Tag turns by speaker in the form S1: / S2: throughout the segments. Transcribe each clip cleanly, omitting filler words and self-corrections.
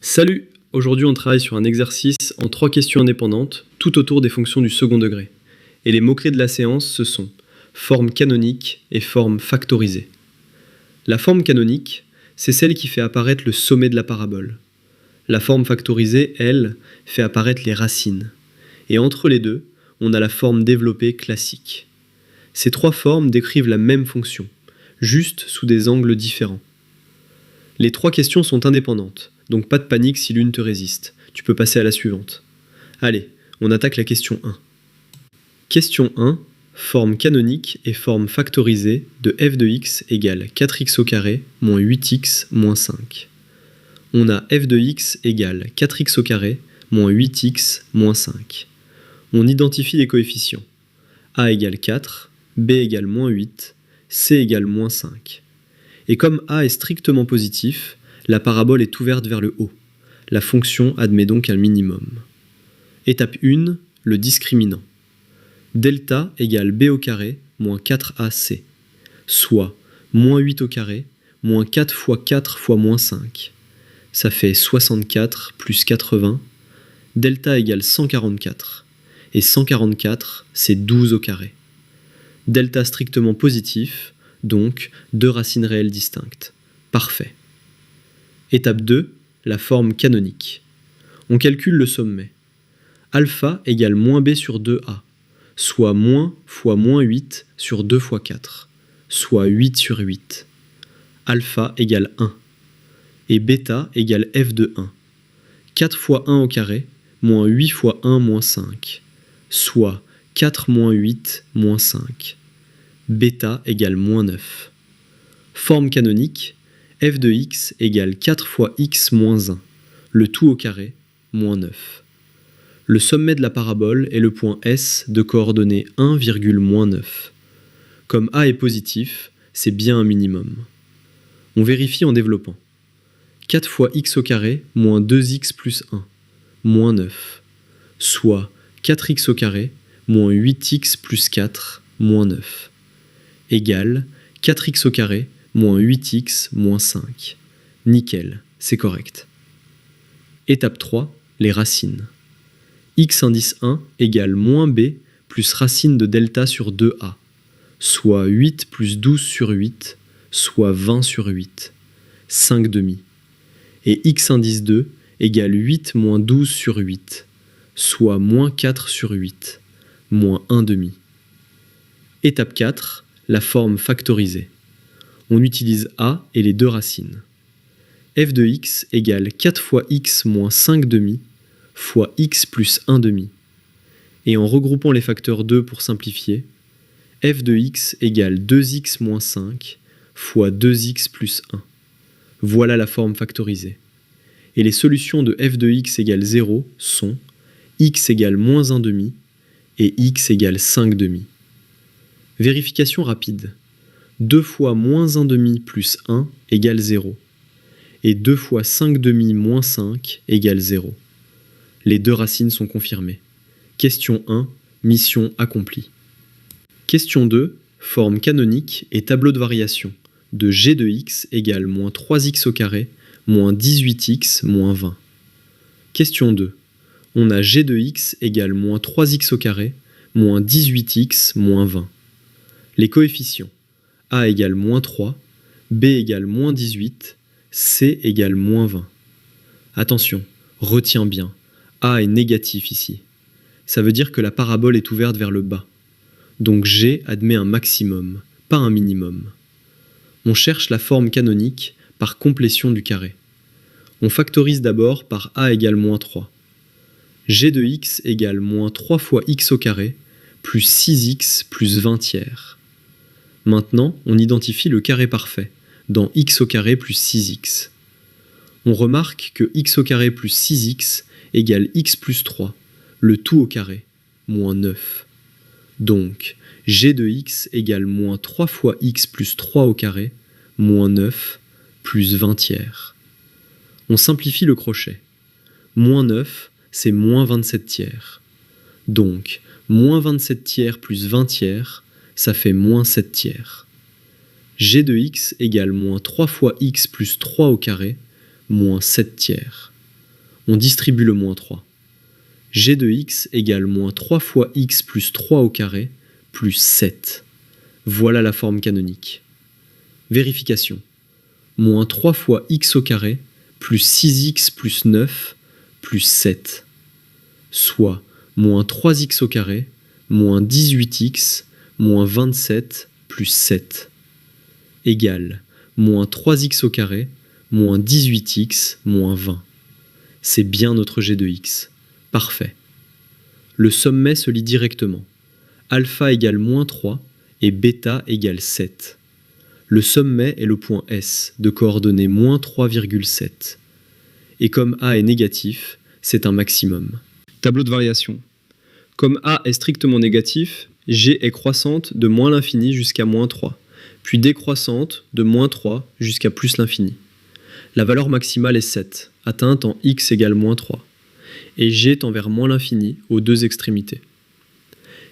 S1: Salut! Aujourd'hui on travaille sur un exercice en 3 questions indépendantes, tout autour des fonctions du second degré. Et les mots-clés de la séance, ce sont forme canonique et forme factorisée. La forme canonique, c'est celle qui fait apparaître le sommet de la parabole. La forme factorisée, elle, fait apparaître les racines. Et entre les deux, on a la forme développée classique. Ces 3 formes décrivent la même fonction, juste sous des angles différents. Les 3 questions sont indépendantes, donc pas de panique si l'une te résiste. Tu peux passer à la suivante. Allez, on attaque la question 1. Question 1. Forme canonique et forme factorisée de f de x égale 4x au carré moins 8x moins 5. On a f de x égale 4x au carré moins 8x moins 5. On identifie les coefficients. A égale 4, b égale moins 8, c égale moins 5. Et comme a est strictement positif, la parabole est ouverte vers le haut. La fonction admet donc un minimum. Étape 1, le discriminant. Delta égale b au carré moins 4ac, soit moins 8 au carré moins 4 fois 4 fois moins 5. Ça fait 64 plus 80. Delta égale 144. Et 144, c'est 12 au carré. Delta strictement positif, donc 2 racines réelles distinctes. Parfait. Étape 2, la forme canonique. On calcule le sommet. Alpha égale moins b sur 2a, soit moins fois moins 8 sur 2 fois 4, soit 8 sur 8. Alpha égale 1. Et bêta égale f de 1. 4 fois 1 au carré, moins 8 fois 1 moins 5, soit 4 moins 8 moins 5. Bêta égale moins 9. Forme canonique, f de x égale 4 fois x moins 1, le tout au carré, moins 9. Le sommet de la parabole est le point S de coordonnées 1,-9. Comme a est positif, c'est bien un minimum. On vérifie en développant. 4 fois x au carré moins 2x plus 1, moins 9, soit 4x au carré moins 8x plus 4, moins 9, égale 4x au carré moins 8x moins 5. Nickel, c'est correct. Étape 3, les racines. X indice 1 égale moins b plus racine de delta sur 2a, soit 8 plus 12 sur 8, soit 20 sur 8, 5 demi. Et x indice 2 égale 8 moins 12 sur 8, soit moins 4 sur 8, moins 1 demi. Étape 4, la forme factorisée. On utilise a et les 2 racines. f de x égale 4 fois x moins 5 demi fois x plus 1 demi. Et en regroupant les facteurs 2 pour simplifier, f de x égale 2x moins 5 fois 2x plus 1. Voilà la forme factorisée. Et les solutions de f de x égale 0 sont x égale moins 1 demi et x égale 5 demi. Vérification rapide. 2 fois moins 1 demi plus 1 égale 0. Et 2 fois 5 demi moins 5 égale 0. Les 2 racines sont confirmées. Question 1, mission accomplie. Question 2, forme canonique et tableau de variation de g de x égale moins 3x au carré moins 18x moins 20. Question 2, on a g de x égale moins 3x au carré moins 18x moins 20. Les coefficients. A égale moins 3, B égale moins 18, C égale moins 20. Attention, retiens bien, A est négatif ici. Ça veut dire que la parabole est ouverte vers le bas. Donc G admet un maximum, pas un minimum. On cherche la forme canonique par complétion du carré. On factorise d'abord par A égale moins 3. G de x égale moins 3 fois x au carré plus 6x plus 20 tiers. Maintenant, on identifie le carré parfait, dans x au carré plus 6x. On remarque que x au carré plus 6x égale x plus 3, le tout au carré, moins 9. Donc, g de x égale moins 3 fois x plus 3 au carré, moins 9, plus 20 tiers. On simplifie le crochet. Moins 9, c'est moins 27 tiers. Donc, moins 27 tiers plus 20 tiers, ça fait moins 7 tiers. G de x égale moins 3 fois x plus 3 au carré, moins 7 tiers. On distribue le moins 3. g de x égale moins 3 fois x plus 3 au carré plus 7. Voilà la forme canonique. Vérification. Moins 3 fois x au carré plus 6x plus 9 plus 7. Soit moins 3x au carré moins 18x moins 27 plus 7. Égale moins 3x au carré moins 18x moins 20. C'est bien notre g de x. Parfait. Le sommet se lit directement. Alpha égale moins 3 et bêta égale 7. Le sommet est le point S de coordonnées moins 3,7. Et comme A est négatif, c'est un maximum. Tableau de variation. Comme A est strictement négatif, G est croissante de moins l'infini jusqu'à moins 3, puis décroissante de moins 3 jusqu'à plus l'infini. La valeur maximale est 7, atteinte en x égale moins 3, et G tend vers moins l'infini aux deux extrémités.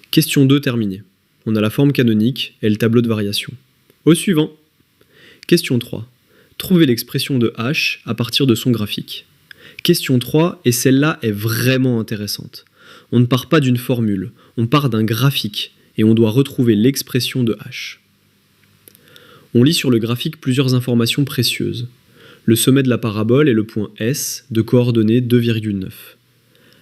S1: Question 2 terminée. On a la forme canonique et le tableau de variation. Au suivant. Question 3. Trouvez l'expression de h à partir de son graphique. Question 3, et celle-là est vraiment intéressante. On ne part pas d'une formule, on part d'un graphique, et on doit retrouver l'expression de h. On lit sur le graphique plusieurs informations précieuses. Le sommet de la parabole est le point S de coordonnées 2,9.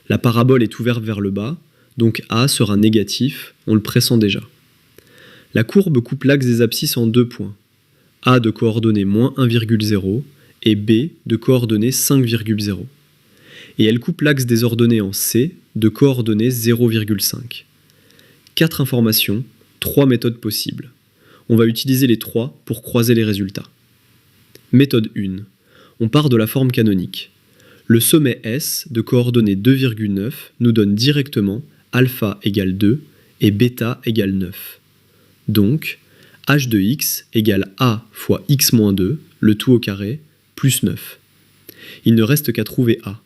S1: La parabole est ouverte vers le bas, donc A sera négatif, on le pressent déjà. La courbe coupe l'axe des abscisses en deux points. A de coordonnées moins 1,0 et B de coordonnées 5,0. Et elle coupe l'axe des ordonnées en C de coordonnées 0,5. 4 informations, 3 méthodes possibles. On va utiliser les 3 pour croiser les résultats. Méthode 1. On part de la forme canonique. Le sommet S de coordonnées 2,9 nous donne directement alpha égale 2 et bêta égale 9. Donc, h de x égale a fois x moins 2, le tout au carré, plus 9. Il ne reste qu'à trouver a.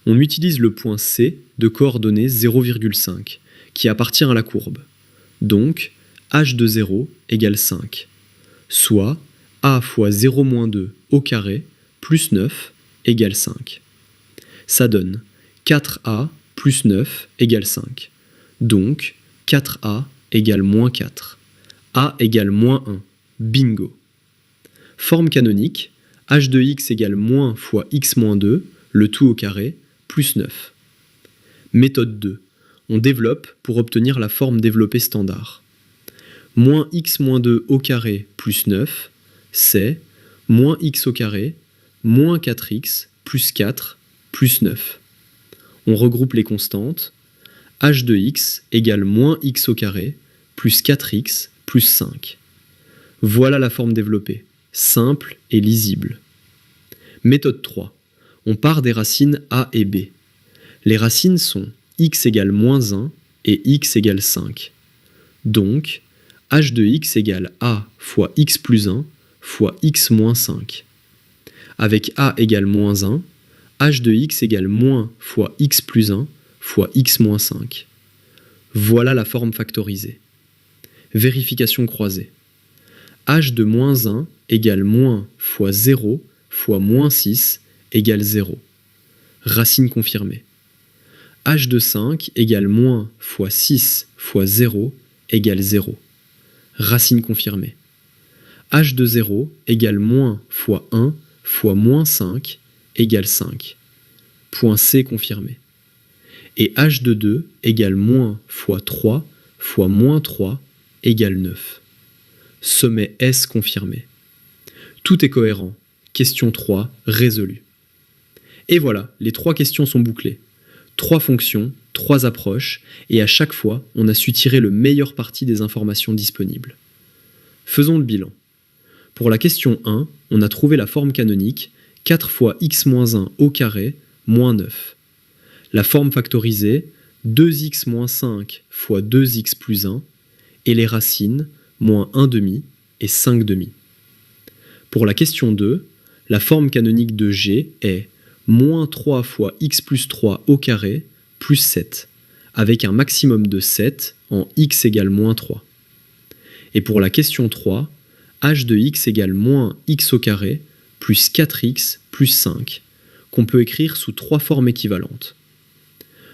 S1: On utilise le point C de coordonnées 0,5, qui appartient à la courbe. Donc, h de 0 égale 5, soit a fois 0 moins 2 au carré, plus 9, égale 5. Ça donne 4a plus 9 égale 5. Donc, 4a égale moins 4. A égale moins 1. Bingo. Forme canonique, h de x égale moins fois x moins 2, le tout au carré, plus 9. Méthode 2. On développe pour obtenir la forme développée standard. Moins x moins 2 au carré plus 9, c'est moins x au carré, moins 4x, plus 4, plus 9. On regroupe les constantes. H de x égale moins x au carré, plus 4x, plus 5. Voilà la forme développée, simple et lisible. Méthode 3. On part des racines a et b. Les racines sont x égale moins 1 et x égale 5. Donc, h de x égale a fois x plus 1 fois x moins 5. Avec a égale moins 1, h de x égale moins fois x plus 1 fois x moins 5. Voilà la forme factorisée. Vérification croisée. h de moins 1 égale moins fois 0 fois moins 6 égale 0. Racine confirmée. h de 5 égale moins fois 6 fois 0 égale 0. Racine confirmée. h de 0 égale moins fois 1 fois moins 5 égale 5. Point C confirmé. Et h de 2 égale moins fois 3 fois moins 3 égale 9. Sommet S confirmé. Tout est cohérent. Question 3 résolue. Et voilà, les 3 questions sont bouclées. 3 fonctions, 3 approches, et à chaque fois, on a su tirer le meilleur parti des informations disponibles. Faisons le bilan. Pour la question 1, on a trouvé la forme canonique 4 fois x-1 au carré moins 9. La forme factorisée 2x moins 5 fois 2x plus 1 et les racines moins 1 demi et 5 demi. Pour la question 2, la forme canonique de G est moins 3 fois x plus 3 au carré plus 7, avec un maximum de 7 en x égale moins 3. Et pour la question 3, h de x égale moins x au carré plus 4x plus 5, qu'on peut écrire sous 3 formes équivalentes.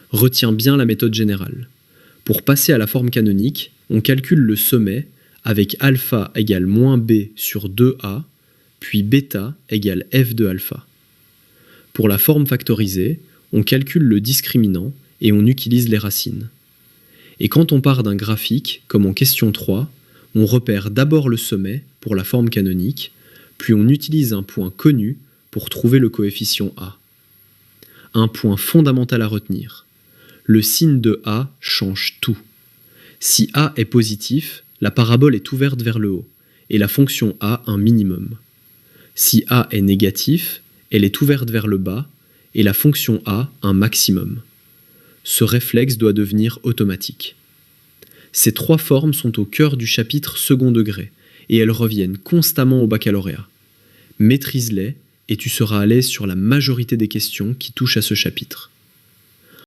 S1: Retiens bien la méthode générale. Pour passer à la forme canonique, on calcule le sommet avec alpha égale moins b sur 2a, puis bêta égale f de alpha. Pour la forme factorisée, on calcule le discriminant et on utilise les racines. Et quand on part d'un graphique, comme en question 3, on repère d'abord le sommet pour la forme canonique, puis on utilise un point connu pour trouver le coefficient a. Un point fondamental à retenir. Le signe de a change tout. Si a est positif, la parabole est ouverte vers le haut, et la fonction a un minimum. Si a est négatif, elle est ouverte vers le bas, et la fonction a un maximum. Ce réflexe doit devenir automatique. Ces 3 formes sont au cœur du chapitre second degré, et elles reviennent constamment au baccalauréat. Maîtrise-les, et tu seras à l'aise sur la majorité des questions qui touchent à ce chapitre.